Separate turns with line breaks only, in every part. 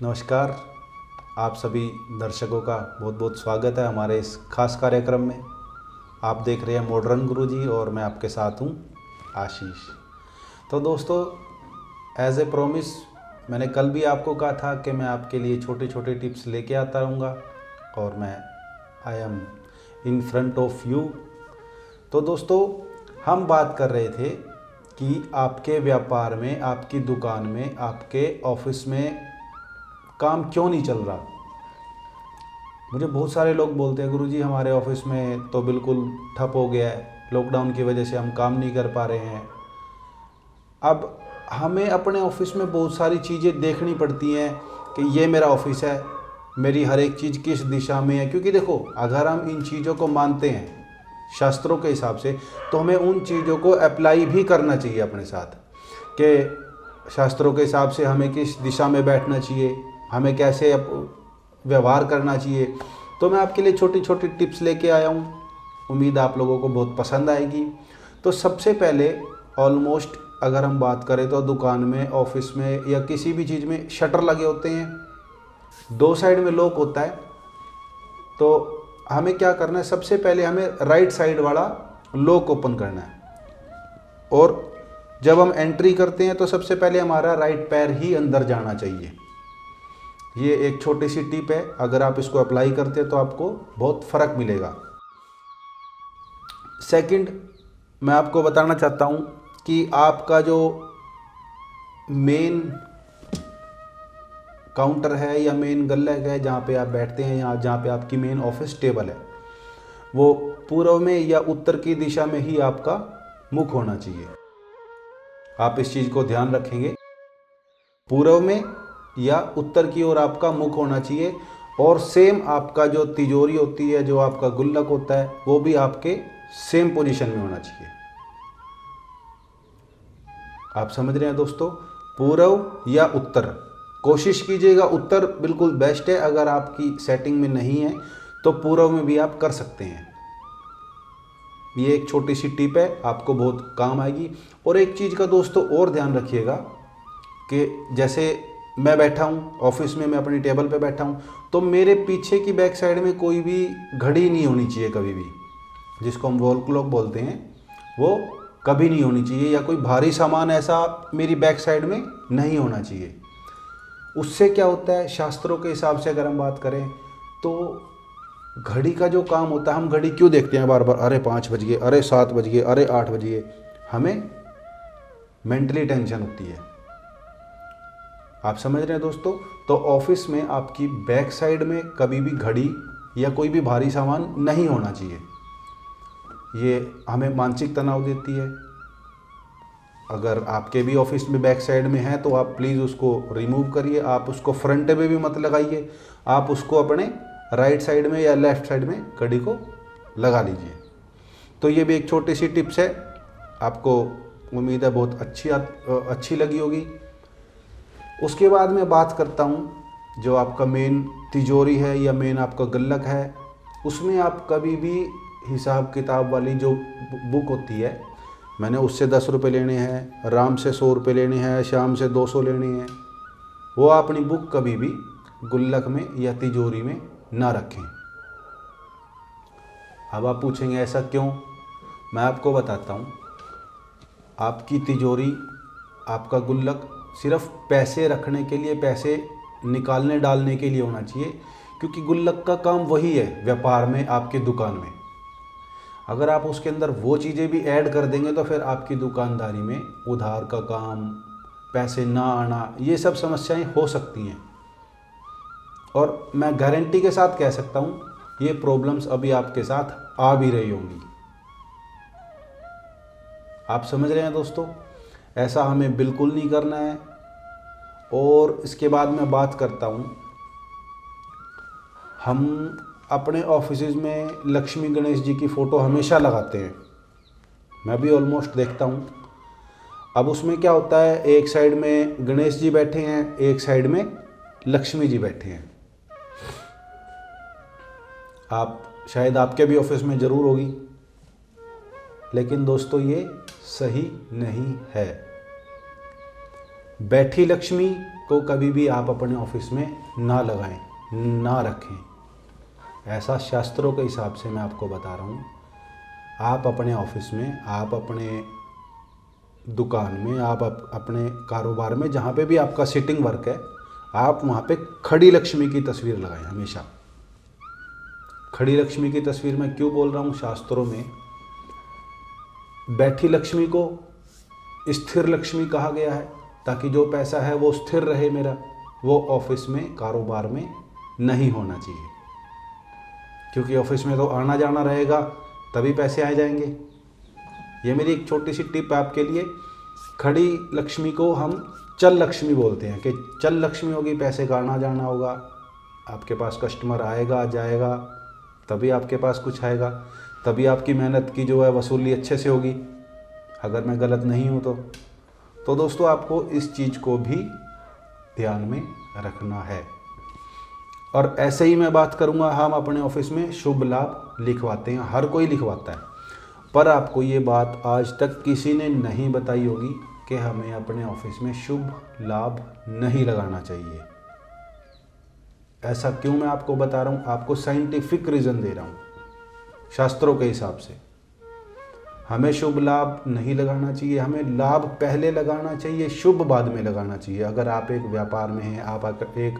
नमस्कार। आप सभी दर्शकों का बहुत बहुत स्वागत है हमारे इस खास कार्यक्रम में। आप देख रहे हैं मॉडर्न गुरुजी और मैं आपके साथ हूं आशीष। तो दोस्तों, एज ए प्रॉमिस मैंने कल भी आपको कहा था कि मैं आपके लिए छोटे छोटे टिप्स लेके आता रहूँगा और मैं I am in front of you. तो दोस्तों, हम बात कर रहे थे कि आपके व्यापार में, आपकी दुकान में, आपके ऑफिस में काम क्यों नहीं चल रहा। मुझे बहुत सारे लोग बोलते हैं गुरुजी हमारे ऑफिस में तो बिल्कुल ठप हो गया है, लॉकडाउन की वजह से हम काम नहीं कर पा रहे हैं। अब हमें अपने ऑफिस में बहुत सारी चीज़ें देखनी पड़ती हैं कि ये मेरा ऑफिस है, मेरी हर एक चीज़ किस दिशा में है। क्योंकि देखो, अगर हम इन चीज़ों को मानते हैं शास्त्रों के हिसाब से, तो हमें उन चीज़ों को अप्लाई भी करना चाहिए अपने साथ कि शास्त्रों के हिसाब से हमें किस दिशा में बैठना चाहिए, हमें कैसे व्यवहार करना चाहिए। तो मैं आपके लिए छोटी छोटी टिप्स लेके आया हूँ। उम्मीद आप लोगों को बहुत पसंद आएगी। तो सबसे पहले, ऑलमोस्ट अगर हम बात करें तो दुकान में, ऑफिस में या किसी भी चीज़ में शटर लगे होते हैं, दो साइड में लॉक होता है। तो हमें क्या करना है, सबसे पहले हमें राइट साइड वाला लॉक ओपन करना है। और जब हम एंट्री करते हैं तो सबसे पहले हमारा राइट पैर ही अंदर जाना चाहिए। ये एक छोटी सी टिप है, अगर आप इसको अप्लाई करते हैं तो आपको बहुत फ़र्क मिलेगा। सेकंड, मैं आपको बताना चाहता हूँ कि आपका जो मेन काउंटर है या मेन गल्लक है, जहाँ पे आप बैठते हैं या जहाँ पे आपकी मेन ऑफिस टेबल है, वो पूर्व में या उत्तर की दिशा में ही आपका मुख होना चाहिए। आप इस चीज़ को ध्यान रखेंगे, पूर्व में या उत्तर की ओर आपका मुख होना चाहिए। और सेम आपका जो तिजोरी होती है, जो आपका गुल्लक होता है, वो भी आपके सेम पोजीशन में होना चाहिए। आप समझ रहे हैं दोस्तों, पूर्व या उत्तर। कोशिश कीजिएगा, उत्तर बिल्कुल बेस्ट है। अगर आपकी सेटिंग में नहीं है तो पूर्व में भी आप कर सकते हैं। ये एक छोटी सी टिप है, आपको बहुत काम आएगी। और एक चीज़ का दोस्तों और ध्यान रखिएगा कि जैसे मैं बैठा हूँ ऑफिस में, मैं अपनी टेबल पे बैठा हूँ, तो मेरे पीछे की बैक साइड में कोई भी घड़ी नहीं होनी चाहिए कभी भी। जिसको हम वॉल क्लॉक बोलते हैं, वो कभी नहीं होनी चाहिए। या कोई भारी सामान ऐसा मेरी बैक साइड में नहीं होना चाहिए। उससे क्या होता है, शास्त्रों के हिसाब से अगर हम बात करें तो घड़ी का जो काम होता है, हम घड़ी क्यों देखते हैं बार बार, अरे 5 बज गए, अरे 7 बज गए, अरे 8 बज गए, हमें मेंटली टेंशन होती है। आप समझ रहे हैं दोस्तों। तो ऑफिस में आपकी बैक साइड में कभी भी घड़ी या कोई भी भारी सामान नहीं होना चाहिए। ये हमें मानसिक तनाव देती है। अगर आपके भी ऑफिस में बैक साइड में है तो आप प्लीज़ उसको रिमूव करिए। आप उसको फ्रंट में भी मत लगाइए, आप उसको अपने राइट साइड में या लेफ्ट साइड में घड़ी को लगा लीजिए। तो ये भी एक छोटी सी टिप्स है, आपको उम्मीद है बहुत अच्छी लगी होगी। उसके बाद मैं बात करता हूँ जो आपका मेन तिजोरी है या मेन आपका गल्लक है, उसमें आप कभी भी हिसाब किताब वाली जो बुक होती है, मैंने उससे 10 रुपये लेने हैं, राम से 100 रुपये लेने हैं, श्याम से 200 लेने हैं, वो अपनी बुक कभी भी गुल्लक में या तिजोरी में ना रखें। अब आप पूछेंगे ऐसा क्यों, मैं आपको बताता हूँ। आपकी तिजोरी, आपका गुल्लक सिर्फ पैसे रखने के लिए, पैसे निकालने डालने के लिए होना चाहिए। क्योंकि गुल्लक का काम वही है व्यापार में, आपकी दुकान में। अगर आप उसके अंदर वो चीज़ें भी ऐड कर देंगे तो फिर आपकी दुकानदारी में उधार का काम, पैसे ना आना, ये सब समस्याएं हो सकती हैं। और मैं गारंटी के साथ कह सकता हूँ, ये प्रॉब्लम्स अभी आपके साथ आ भी रही होंगी। आप समझ रहे हैं दोस्तों, ऐसा हमें बिल्कुल नहीं करना है। और इसके बाद मैं बात करता हूँ, हम अपने ऑफिसेज में लक्ष्मी गणेश जी की फ़ोटो हमेशा लगाते हैं, मैं भी ऑलमोस्ट देखता हूँ। अब उसमें क्या होता है, एक साइड में गणेश जी बैठे हैं, एक साइड में लक्ष्मी जी बैठे हैं। आप शायद आपके भी ऑफिस में ज़रूर होगी, लेकिन दोस्तों ये सही नहीं है। बैठी लक्ष्मी को कभी भी आप अपने ऑफिस में ना लगाएं, ना रखें। ऐसा शास्त्रों के हिसाब से मैं आपको बता रहा हूँ। आप अपने ऑफिस में, आप अपने दुकान में, आप अपने कारोबार में, जहाँ पे भी आपका सिटिंग वर्क है, आप वहाँ पे खड़ी लक्ष्मी की तस्वीर लगाएं हमेशा। खड़ी लक्ष्मी की तस्वीर मैं क्यों बोल रहा हूँ, शास्त्रों में बैठी लक्ष्मी को स्थिर लक्ष्मी कहा गया है, ताकि जो पैसा है वो स्थिर रहे मेरा, वो ऑफिस में, कारोबार में नहीं होना चाहिए। क्योंकि ऑफिस में तो आना जाना रहेगा, तभी पैसे आ जाएंगे। ये मेरी एक छोटी सी टिप है आपके लिए। खड़ी लक्ष्मी को हम चल लक्ष्मी बोलते हैं कि चल लक्ष्मी होगी, पैसे का आना जाना होगा, आपके पास कस्टमर आएगा जाएगा, तभी आपके पास कुछ आएगा, तभी आपकी मेहनत की जो है वसूली अच्छे से होगी, अगर मैं गलत नहीं हूँ तो दोस्तों आपको इस चीज़ को भी ध्यान में रखना है। और ऐसे ही मैं बात करूँगा, हम अपने ऑफिस में शुभ लाभ लिखवाते हैं, हर कोई लिखवाता है, पर आपको ये बात आज तक किसी ने नहीं बताई होगी कि हमें अपने ऑफिस में शुभ लाभ नहीं लगाना चाहिए। ऐसा क्यों मैं आपको बता रहा हूँ, आपको साइंटिफिक रीज़न दे रहा हूँ। शास्त्रों के हिसाब से हमें शुभ लाभ नहीं लगाना चाहिए, हमें लाभ पहले लगाना चाहिए, शुभ बाद में लगाना चाहिए। अगर आप एक व्यापार में हैं, आप एक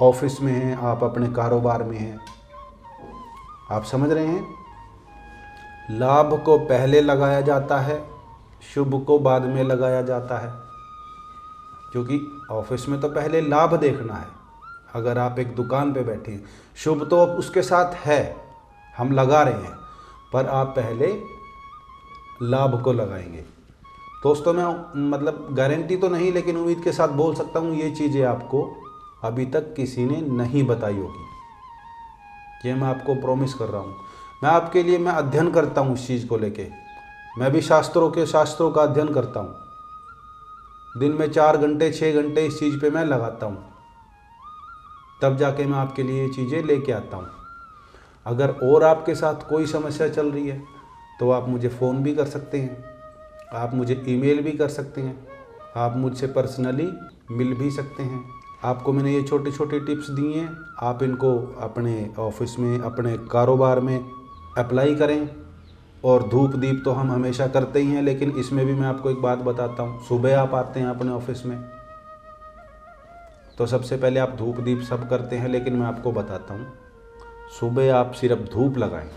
ऑफिस में हैं, आप अपने कारोबार में हैं, आप समझ रहे हैं, लाभ को पहले लगाया जाता है, शुभ को बाद में लगाया जाता है। क्योंकि ऑफिस में तो पहले लाभ देखना है। अगर आप एक दुकान पे बैठे हैं, शुभ तो उसके साथ है, हम लगा रहे हैं, पर आप पहले लाभ को लगाएंगे। दोस्तों मैं मतलब गारंटी तो नहीं, लेकिन उम्मीद के साथ बोल सकता हूँ, ये चीज़ें आपको अभी तक किसी ने नहीं बताई होगी। ये मैं आपको प्रॉमिस कर रहा हूँ। मैं आपके लिए मैं अध्ययन करता हूँ इस चीज़ को लेके। मैं भी शास्त्रों का अध्ययन करता हूँ। दिन में 4 घंटे 6 घंटे इस चीज़ पे मैं लगाता हूँ, तब जाके मैं आपके लिए ये चीज़ें लेके आता हूँ। अगर और आपके साथ कोई समस्या चल रही है तो आप मुझे फ़ोन भी कर सकते हैं, आप मुझे ईमेल भी कर सकते हैं, आप मुझसे पर्सनली मिल भी सकते हैं। आपको मैंने ये छोटी छोटी टिप्स दी हैं, आप इनको अपने ऑफिस में, अपने कारोबार में अप्लाई करें। और धूप दीप तो हम हमेशा करते ही हैं, लेकिन इसमें भी मैं आपको एक बात बताता हूँ। सुबह आप आते हैं अपने ऑफिस में तो सबसे पहले आप धूप दीप सब करते हैं, लेकिन मैं आपको बताता हूँ, सुबह आप सिर्फ धूप लगाएं,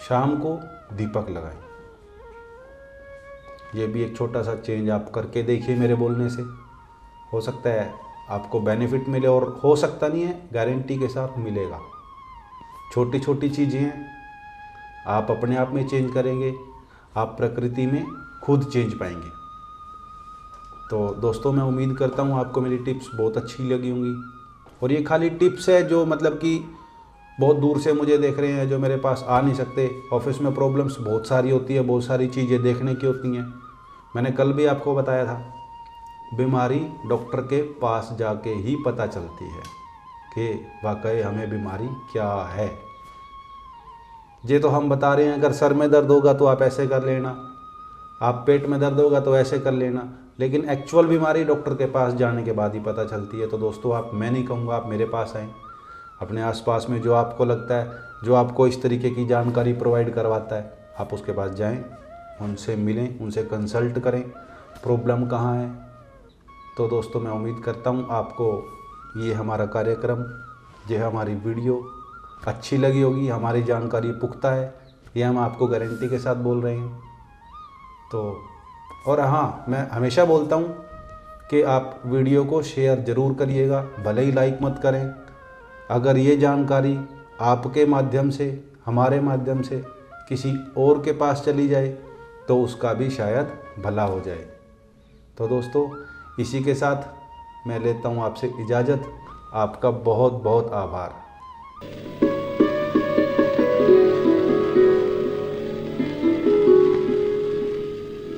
शाम को दीपक लगाएं। ये भी एक छोटा सा चेंज आप करके देखिए मेरे बोलने से, हो सकता है आपको बेनिफिट मिले, और हो सकता नहीं है, गारंटी के साथ मिलेगा। छोटी छोटी चीज़ें हैं, आप अपने आप में चेंज करेंगे, आप प्रकृति में खुद चेंज पाएंगे। तो दोस्तों मैं उम्मीद करता हूँ आपको मेरी टिप्स बहुत अच्छी लगी होंगी। और ये खाली टिप्स है जो मतलब कि बहुत दूर से मुझे देख रहे हैं, जो मेरे पास आ नहीं सकते। ऑफिस में प्रॉब्लम्स बहुत सारी होती है, बहुत सारी चीज़ें देखने की होती हैं। मैंने कल भी आपको बताया था, बीमारी डॉक्टर के पास जाके ही पता चलती है कि वाकई हमें बीमारी क्या है। ये तो हम बता रहे हैं, अगर सर में दर्द होगा तो आप ऐसे कर लेना, आप पेट में दर्द होगा तो ऐसे कर लेना, लेकिन एक्चुअल बीमारी डॉक्टर के पास जाने के बाद ही पता चलती है। तो दोस्तों मैं नहीं कहूँगा आप मेरे पास आएँ, अपने आसपास में जो आपको लगता है, जो आपको इस तरीके की जानकारी प्रोवाइड करवाता है, आप उसके पास जाएं, उनसे मिलें, उनसे कंसल्ट करें, प्रॉब्लम कहाँ है। तो दोस्तों मैं उम्मीद करता हूँ आपको ये हमारा कार्यक्रम, ये हमारी वीडियो अच्छी लगी होगी, हमारी जानकारी पुख्ता है, ये हम आपको गारंटी के साथ बोल रहे हैं। तो और हाँ, मैं हमेशा बोलता हूँ कि आप वीडियो को शेयर ज़रूर करिएगा, भले ही लाइक मत करें। अगर ये जानकारी आपके माध्यम से, हमारे माध्यम से किसी और के पास चली जाए तो उसका भी शायद भला हो जाए। तो दोस्तों इसी के साथ मैं लेता हूँ आपसे इजाज़त। आपका बहुत बहुत आभार।